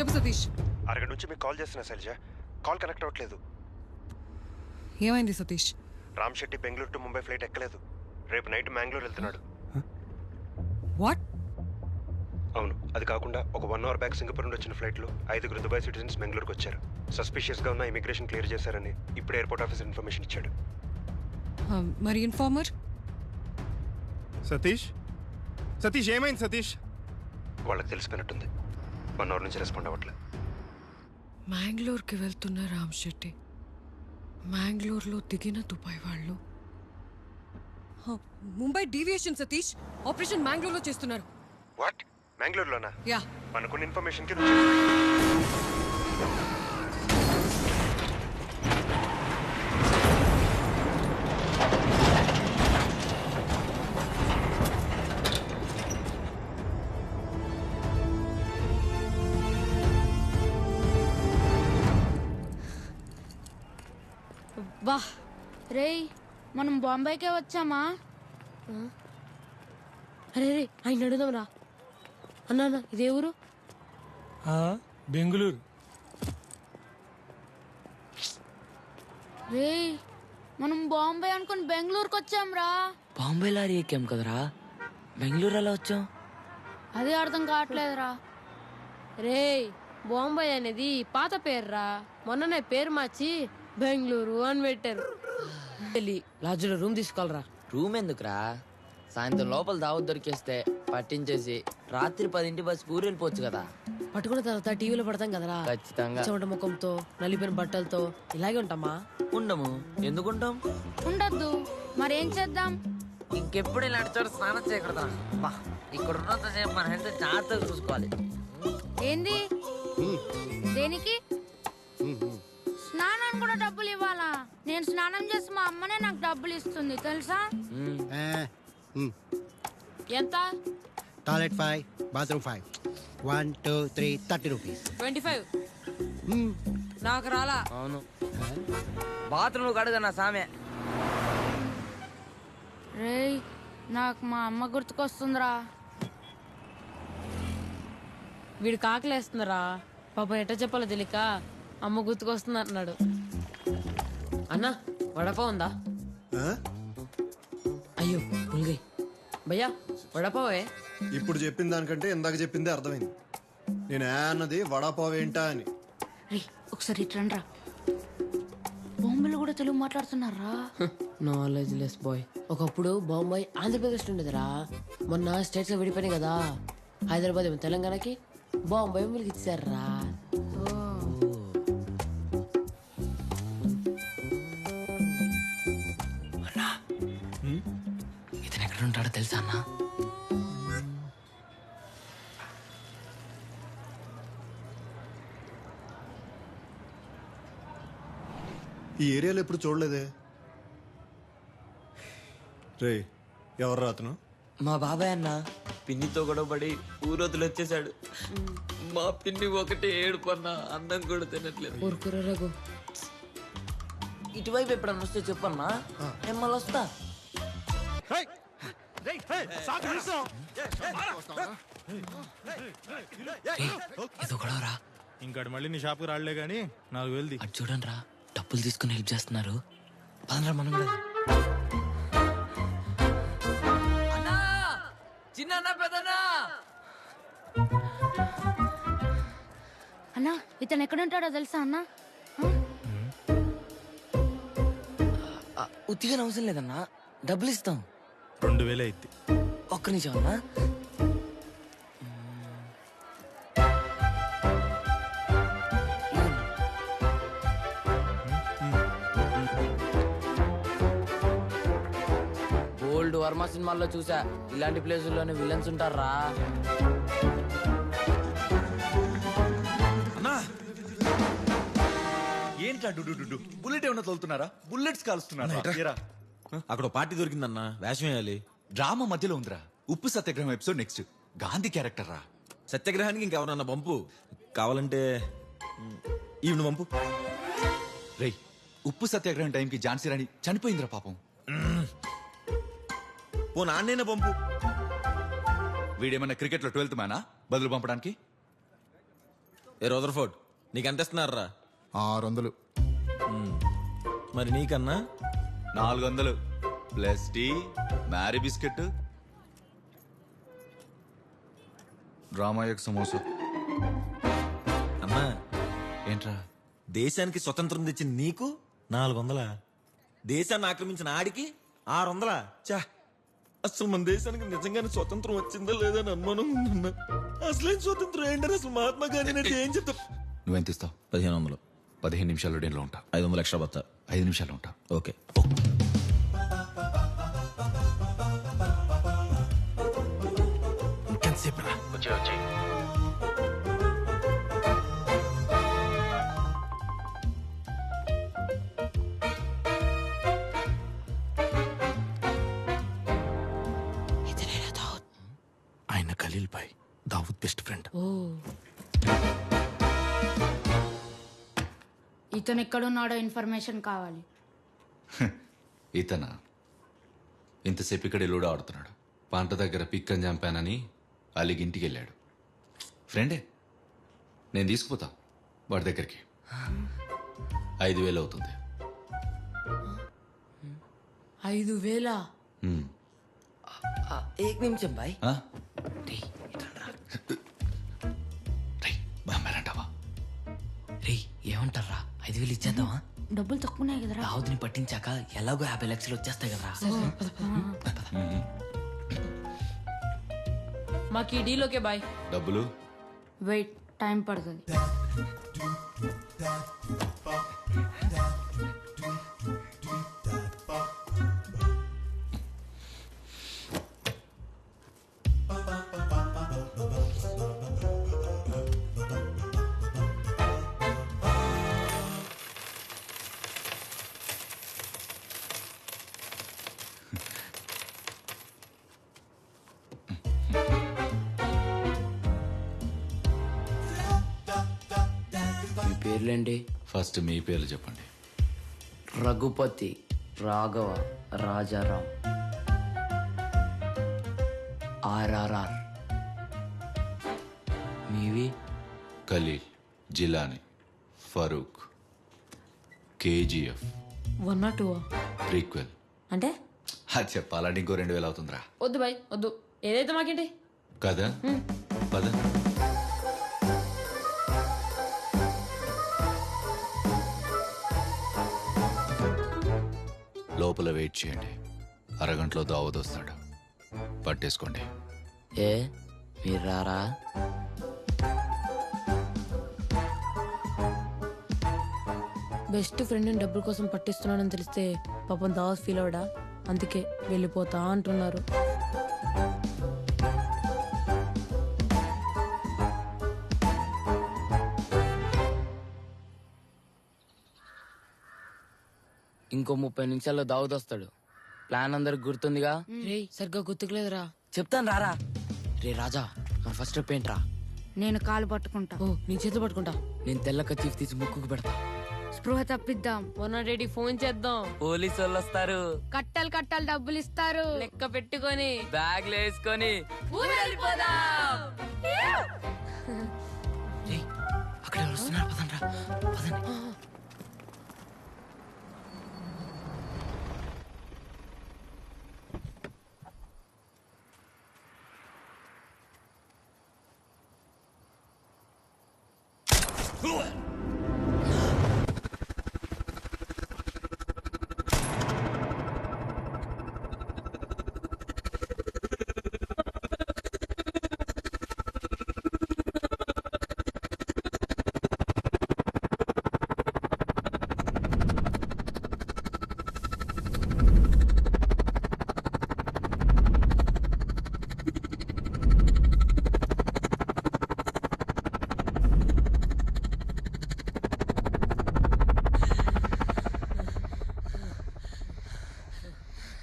చెప్పు సతీష్. అరగంట నుంచి మీకు కాల్ చేస్తున్నా శైలజ, కాల్ కనెక్ట్ అవ్వట్లేదు. ఏమైంది సతీష్? రామ్ శెట్టి బెంగళూరు టు ముంబై ఫ్లైట్ ఎక్కలేదు. రేపు నైట్ మ్యాంగ్లూర్ వెళ్తున్నాడు. వాట్? అవును, అది కాకుండా ఒక 1 అవర్ బ్యాక్ సింగపూర్ నుండి వచ్చిన ఫ్లైట్లో 5 దుబాయ్ సిటిజన్స్ బెంగళూరుకి వచ్చారు. సస్పిషియస్గా ఉన్న ఇమిగ్రేషన్ క్లియర్ చేశారని ఇప్పుడు ఎయిర్పోర్ట్ ఆఫీసర్ ఇన్ఫర్మేషన్ ఇచ్చాడు. మరి ఇన్ఫార్మర్? సతీష్ సతీష్ ఏమైంది సతీష్? వాళ్ళకి తెలిసిపోయినట్టుంది. 1 అవర్ నుంచి రెస్పాండ్ అవ్వట్లేదు. మ్యాంగ్లూర్కి వెళ్తున్న రామ్ శెట్టి, మ్యాంగ్లూర్లో దిగిన దుబాయ్ వాళ్ళు ముంబై డీవియేషన్ సతీష్. ఆపరేషన్ మ్యాంగ్లూర్లో చేస్తున్నారు. వాట్? మ్యాంగ్లూర్లోనా? యా. మనకున్న ఇన్ఫర్మేషన్కి వా రేయ్, మనం బాంబేకే వచ్చామా? అరే రే ఆయన అడుగుదాంరా. అన్నా ఇదే ఊరు? బెంగళూరు. రేయ్, మనం బాంబే అనుకుని బెంగళూరుకి వచ్చాంరా. బాంబే లారీ ఎక్కాం కదరా, బెంగళూరు ఎలా వచ్చాం? అదే అర్థం కావట్లేదురా. రేయ్, బాంబే అనేది పాత పేర్రా, మొన్ననే పేరు మార్చి బెంగళూరు అని పెట్టారు. వెళ్ళి లాడ్జ్లో రూమ్ తీసుకోవాలరా. రూమ్ ఎందుకురా, సాయంత్రం లోపల దావత్ దొరికేస్తే పట్టించేసి రాత్రి 10 బస్ ఊరు వెళ్ళిపోవచ్చు కదా. పట్టుకున్న తర్వాత టీవీలో పడతాం కదరా, ఖచ్చితంగా. చెమట ముఖంతో నలిపిన బట్టలతో ఇలాగే ఉంటామా? ఉండము, ఎందుకుంటాం? ఉండద్దు, మరేం చేద్దాం? ఇంకెప్పుడు ఇలాంటి చోట స్నానం చేయకూడదా? ఇక్కడ ఉన్నంతసేపు మన హెల్త్ జాగ్రత్తగా చూసుకోవాలి. ఏంది? దేనికి? స్నానం కూడా డబ్బులు ఇవ్వాలా? నేను స్నానం చేసి మా అమ్మనే నాకు డబ్బులు ఇస్తుంది తెలుసా? ఎంత? Toilet 5, bathroom 5. 1, 2, 3, 30 rupees. 25. నాకు రాలా. అవును, బాత్రూమ్ కడుగన్నా సామె. రేయ్, నాకు మా అమ్మ గుర్తుకొస్తుందిరా. వీడు కాకలేస్తుందిరా పాపం, ఎట్ట చెప్పాలో తెలియక అమ్మ గుర్తుకొస్తుంది అంటున్నాడు. అన్నా వడపావ్ ఉందా? అయ్యో పుల్గై భయ్యా, వడపావే. ఇప్పుడు చెప్పిన దానికంటే ఇందాక చెప్పిందే అర్థమైంది. నేను అన్నది వడాపావ్ ఏంటా అని. రేయ్, ఒకసారి ఇట్రండ్రా. బాంబేలో కూడా తెలుగు మాట్లాడుతున్నారా? Knowledge less boy. ఒకప్పుడు బాంబాయి ఆంధ్రప్రదేశ్ ఉండేదిరా, మొన్న స్టేట్స్ లో విడిపోయినాయి కదా. హైదరాబాద్ ఏమో తెలంగాణకి, బాంబాయి వీళ్ళకి ఇచ్చారా. ఇతను ఎక్కడ ఉంటాడో తెలుసా అన్న? ఈ ఏరియాలో ఎప్పుడు చూడలేదే. రే, ఎవరు అతను? మా బాబాయ్ అన్న పిన్నితో గొడవపడి ఊరొద్దులు వచ్చేసాడు. మా పిన్ని ఒకటే ఏడుపన్నా, అన్నం కూడా తినట్లేదు. ఊరుకురా రఘు. ఇటువైపు ఎప్పుడన్నా వస్తే చెప్పన్నా, నేను మళ్ళీ వస్తా. ఏదో గొడవరా. ఇంకాడు మళ్ళీ నీ షాప్కి రాలే గానీ 4,000 అటు చూడండి రా, డబ్బులు తీసుకుని హెల్ప్ చేస్తున్నారు. పదరా మనం కూడా. అన్నా, చిన్న పెద్దనా. అన్నా, ఇతను ఎక్కడ ఉంటాడో తెలుసా అన్నా? ఉత్తిగా అవసరం లేదన్నా, డబ్బులు ఇస్తాం. 2,000 అయింది. ఒక్క నిమిషం అన్నా. ఓల్డ్ వర్మ సినిమాల్లో చూసా, ఇలాంటి ప్లేసుల్లోనే విలన్స్ ఉంటారా. ఏంటా డు బుల్లెట్ ఏమన్నా తోలుతున్నారా? బుల్లెట్స్ కాలుస్తున్నారా? అక్కడ పార్టీ దొరికిందన్నా, వేషం వేయాలి. డ్రామా మధ్యలో ఉందిరా. ఉప్పు సత్యాగ్రహం ఎపిసోడ్ నెక్స్ట్. గాంధీ క్యారెక్టర్ రా. సత్యాగ్రహానికి ఇంకెవరన్నా పంపు. కావాలంటే ఈవిని పంపు. రేయ్, ఉప్పు సత్యాగ్రహం టైంకి ఝాన్సీ రాణి చనిపోయిందిరా పాపం. పో నాన్నైనా పంపు. వీడేమన్నా క్రికెట్ లో 12th మ్యానా బదులు పంపడానికి? ఏ రదర్ఫోర్డ్ నీకు ఎంత ఇస్తున్నారా? 600. మరి నీకన్నా 400 ప్లస్ టీ, మ్యారీ బిస్కెట్, డ్రామాయక్ సమోసా. అన్నా ఏంట్రా? దేశానికి స్వతంత్రం తెచ్చిన నీకు 400, దేశాన్ని ఆక్రమించిన ఆడికి 600. చా, అసలు మన దేశానికి నిజంగానే స్వతంత్రం వచ్చిందా లేదా అని అనుమానం ఉందన్నా. అసలేం స్వతంత్రం ఏంటని అసలు మహాత్మా గాంధీ అంటే ఏం చెప్తా? నువ్వెంత ఇస్తావు? 1500. 15 నిమిషాల్లో డేలో ఉంటా. 500 ఎక్స్ట్రా బత్తా. 5 నిమిషాల్లో ఉంటా. ఓకే. ఇంకెంతసేపు రా? ఆయన ఖలీల్ భాయ్, దావుద్ బెస్ట్ ఫ్రెండ్. ఇతను ఎక్కడున్నాడో ఇన్ఫర్మేషన్ కావాలి. ఇతనా? ఇంతసేపు ఇక్కడ లూడో ఆడుతున్నాడు. పంట దగ్గర పిక్కని చంపానని అలిగి ఇంటికి వెళ్ళాడు. ఫ్రెండే, నేను తీసుకుపోతా వాడి దగ్గరికి. 5,000 అవుతుంది. 5,000? ఏక్ నిమిషం బాయ్. ఆ? రేయ్, బామ్మేరంటావా? రే ఏమంటారా? 5,000 ఇచ్చేద్దామా? డబ్బులు తక్కువనే కదరా. దావుద్ని పట్టించాక ఎలాగో 50 లక్షలు వచ్చేస్తాయి కదరా. మాకు ఈ డీల్ ఓకే బాయ్. డబ్బులు? వెయిట్, టైం పడుతుంది. మీ పేర్లేంటి? ఫస్ట్ మీ పేర్లు చెప్పండి. రఘుపతి, రాఘవ, రాజారాం, RRR. మీవి? Khalil, Jilani, Farooq, KGF, 1 or 2? Prequel. అంటే అది చెప్పాలంటే ఇంకో 2,000 అవుతుందిరా. వద్దు బాయ్, వద్దు. ఏదైతే మాకేంటి కదా? పద. లోపల వెయిట్ చేయండి. అరగంటలో దావద్ వస్తాడు. పట్టేసుకోండి. ఏ మీరు రారా? బెస్ట్ ఫ్రెండ్ని డబ్బుల కోసం పట్టిస్తున్నానని తెలిస్తే పాపం దావత్ ఫీల్ అవడా? అందుకే వెళ్ళిపోతా అంటున్నారు. ఇంకో 30 నిమిషాల్లో దావుద్ వస్తాడు. ప్లాన్ అందరికి గుర్తుందిగా? రేయ్, సరిగ్గా గుర్తుకులేదురా. చెప్తాను రారా. రే రాజా, మన ఫస్ట్ స్టెప్ ఏంట్రా? నేను కాలు పట్టుకుంటా. ఓ, నీ చేతులు పట్టుకుంటా. నేను తెల్ల కచీఫ్ తీసి ముక్కుకు పెడతా. స్పృహ తప్పిద్దాం. 180 ఫోన్ చేద్దాం. పోలీసు వాళ్ళు వస్తారు. కట్టలు కట్టలు డబ్బులు ఇస్తారు. లెక్క పెట్టుకొని బ్యాగ్లు వేసుకొని రేయ్, అక్కడ ఎవరు వస్తున్నారు? పదండ్రా, పదండి.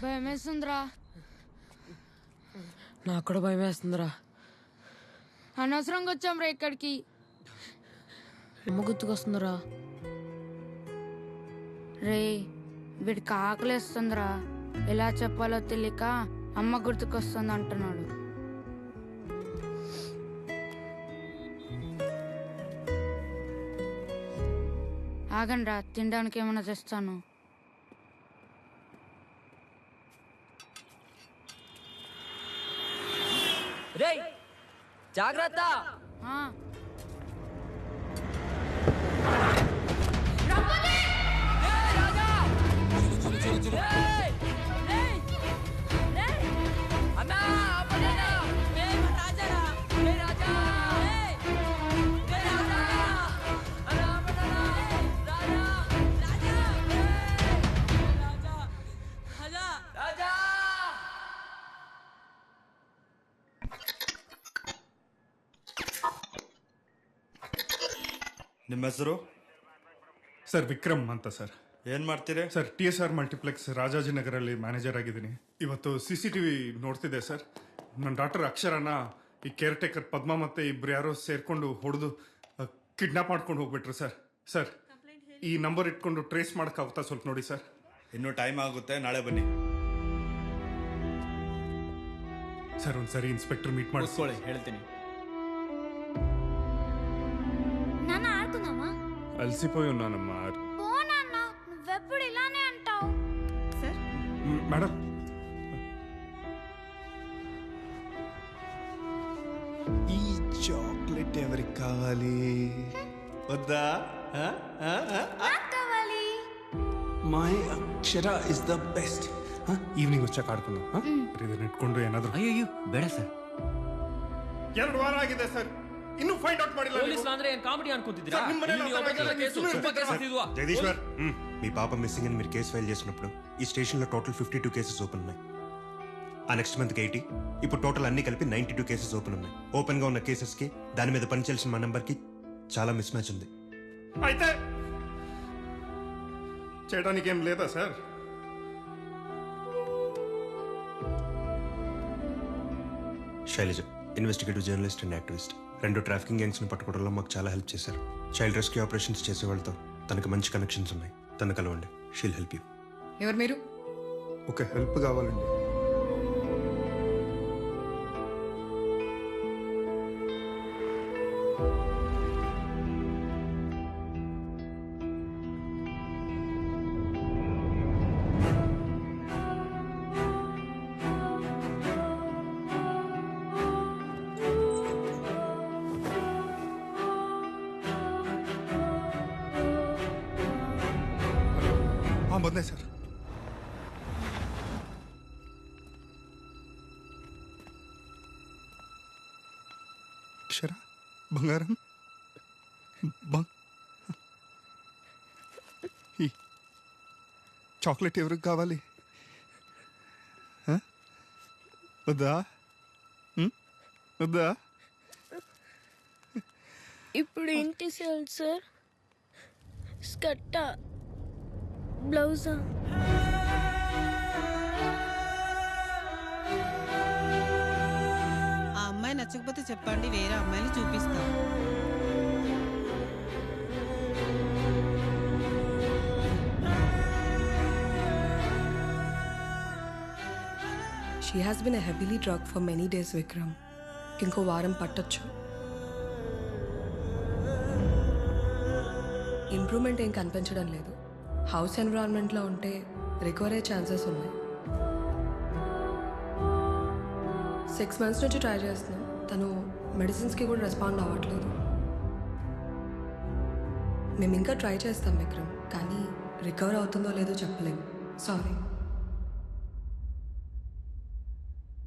భయమేస్తుందిరా. నాకు కూడా భయం వేస్తుందిరా. అనవసరంగా వచ్చాం రా ఇక్కడికి. అమ్మ గుర్తుకొస్తుందిరా. రే, వీడికి ఆకలేస్తుందిరా. ఎలా చెప్పాలో తెలియక అమ్మ గుర్తుకొస్తుంది అంటున్నాడు. ఆగండి రా, తినడానికి ఏమైనా తెస్తాను. రేయ్ జాగ్రత్త. ఆ. ನಿಮ್ಮ ಹೆಸರು? ಸರ್ ವಿಕ್ರಮ್ ಅಂತ ಸರ್. ಏನು ಮಾಡ್ತೀರಿ? ಸರ್ TSR ಮಲ್ಟಿಪ್ಲೆಕ್ಸ್ ರಾಜಾಜಿನಗರಲ್ಲಿ ಮ್ಯಾನೇಜರ್ ಆಗಿದ್ದೀನಿ. ಇವತ್ತು CCTV ನೋಡ್ತಿದ್ದೆ ಸರ್. ನನ್ನ ಡಾಕ್ಟರ್ ಅಕ್ಷರನ ಈ ಕೇರ್ ಟೇಕರ್ ಪದ್ಮ ಮತ್ತೆ ಇಬ್ರು ಯಾರೋ ಸೇರ್ಕೊಂಡು ಹೊಡೆದು ಕಿಡ್ನಾಪ್ ಮಾಡ್ಕೊಂಡು ಹೋಗ್ಬಿಟ್ರು ಸರ್. ಸರ್ ಈ ನಂಬರ್ ಇಟ್ಕೊಂಡು ಟ್ರೇಸ್ ಮಾಡೋಕ್ಕಾಗುತ್ತಾ ಸ್ವಲ್ಪ ನೋಡಿ ಸರ್. ಇನ್ನೂ ಟೈಮ್ ಆಗುತ್ತೆ, ನಾಳೆ ಬನ್ನಿ. ಸರ್ ಒಂದ್ಸರಿ ಇನ್ಸ್ಪೆಕ್ಟರ್ ಮೀಟ್ ಮಾಡಿಸ್ಕೊಳ್ಳಿ, ಹೇಳ್ತೀನಿ. నాన్న ఆడుకుందామా? అలసిపోయి ఉన్నానమ్మా. పో నాన్న, నువ్వెప్పుడు ఇలానే అంటావు. సార్ మేడం ఈ చాక్లెట్ ఎవరికి కావాలి? వద్దా? కావాలి. My Akshara is the best. Evening వచ్చాక ఆడుకుందాం. ಇದನ್ನ ಇಟ್ಕೊಂಡು ಏನಾದ್ರು. ಅಯ್ಯೋ ಬೇಡ ಸರ್. 2 ವಾರ ಆಗಿದೆ ಸರ್, ಇನ್ನೂ ಫೈಂಡ್ ಔಟ್ ಮಾಡಿಲ್ಲ. ಪೊಲೀಸ್ ಅಂದ್ರೆ ಏನ್ ಕಾಮಿಡಿ ಅನ್ಕೊಂತಿದ್ದೀರಾ? ಸರ್, ನಿಮ್ಮ ಮನೇಲಿ ಇಲ್ಲಿ ಒಬ್ಬ ಕೇಸು, ಒಬ್ಬ ಕೇಸು ಇದ್ವಾ? జగదీశ్వర్, మీ పాప మిస్సింగ్ అని మీరు కేసు ఫైల్ చేసినప్పుడు ఈ స్టేషన్లో టోటల్ 52 కేసెస్ ఓపెన్ ఉన్నాయి. ఆ నెక్స్ట్ మంత్కి 80, ఇప్పుడు టోటల్ అన్ని కలిపి 92 కేసెస్ ఓపెన్ ఉన్నాయి. ఓపెన్గా ఉన్న కేసెస్కి దాని మీద పనిచేయాల్సిన మా నెంబర్కి చాలా మిస్ మ్యాచ్ ఉంది. అయితే చేయడానికి ఏం లేదా sir? Shailaja investigative journalist and activist. 2 trafficking గ్యాంగ్స్ని పట్టుకోవడంలో మాకు చాలా హెల్ప్ చేశారు. చైల్డ్ రెస్క్యూ ఆపరేషన్స్ చేసే వాళ్ళతో తనకు మంచి కనెక్షన్స్ ఉన్నాయి. తను కలవండి, షీల్ హెల్ప్ యూ. ఎవరు మీరు? ఒక హెల్ప్ కావాలండి. ಬಂದೆ ಸರ್. అక్షర బంగారం ఈ చాక్లెట్ ఎవరికి కావాలి? వద్దా? వద్దా? ఇప్పుడు ఏంటి సార్? స్కర్టా, బ్లౌజా? ఆ అమ్మాయి నచ్చకపోతే చెప్పండి, వేరే అమ్మాయిని చూపిస్తాం. She has been a heavily drugged for many days, Vikram. ఇంకో వారం పట్టొచ్చు. ఇంప్రూవ్మెంట్ ఏం కనిపించడం లేదు. హౌస్ ఎన్విరాన్మెంట్లో ఉంటే రికవర్ అయ్యే ఛాన్సెస్ ఉన్నాయి. 6 months నుంచి ట్రై చేస్తున్నాం. తను మెడిసిన్స్కి కూడా రెస్పాండ్ అవ్వట్లేదు. మేము ఇంకా ట్రై చేస్తాం విక్రమ్, కానీ రికవర్ అవుతుందో లేదో చెప్పలేము. సారీ.